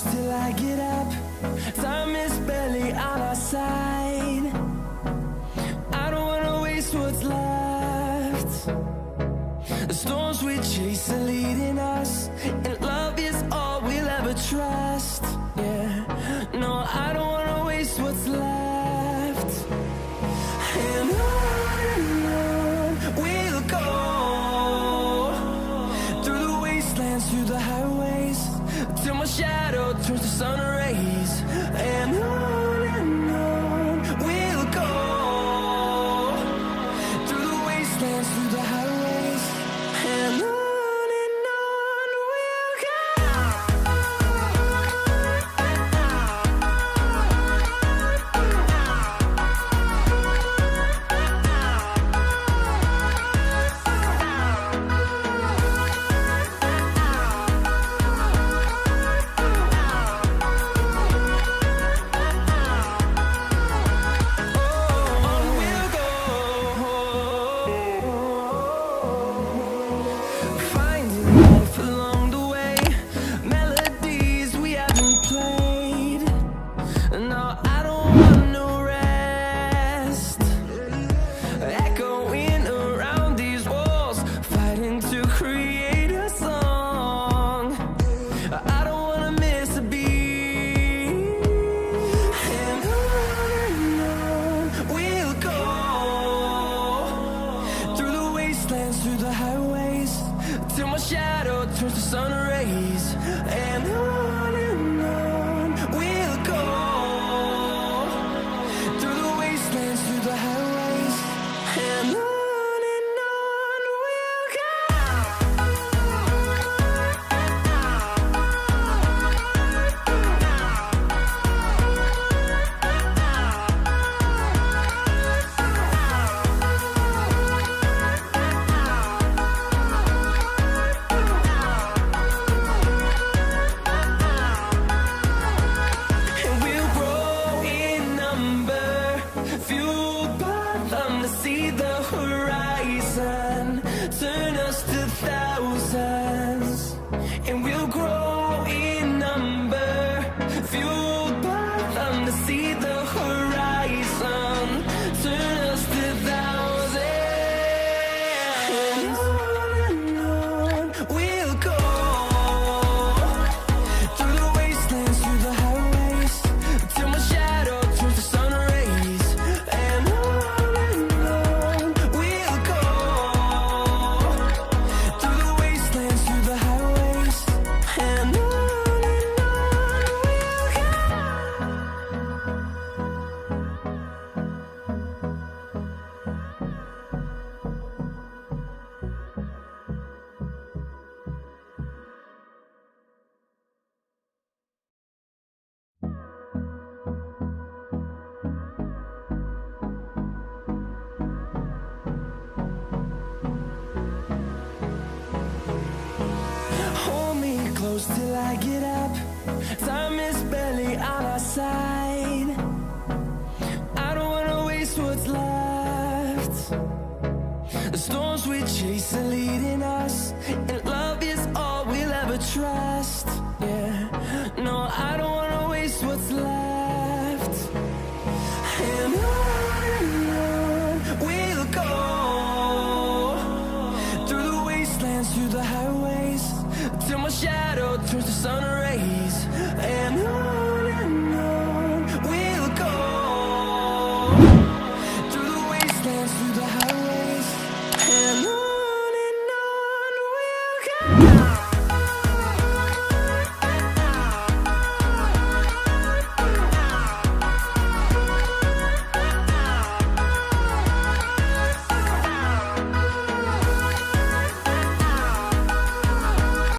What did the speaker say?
close till I get up. Time is barely on our side. I don't wanna waste what's left. The storms we chase are leading us, and love is all we'll ever trust. Yeah, no, I don't wanna waste what's left. And on we'll go, through the wastelands, through the highways, till my shadow turns to sun rays. And on we'll go, through the wastelands, through the highways, and on we'll go. Through the highways, till my shadow turns to sun rays. And on we'll go, through the wastelands, through the highways, and on we'll go. Fueled by them to see the horizon, turn us to thousands, and we'll grow in number. Fueled by them to see the horizon, turn us to thousands. And on we'll go, through the wastelands, through the highways, till my shadow turns to sun rays. And on we'll go, through the wastelands, through the highways, and on we'll go. Hold me close till I get up. Time is barely on our side. I don't wanna waste what's left. The storms we chase are leading us,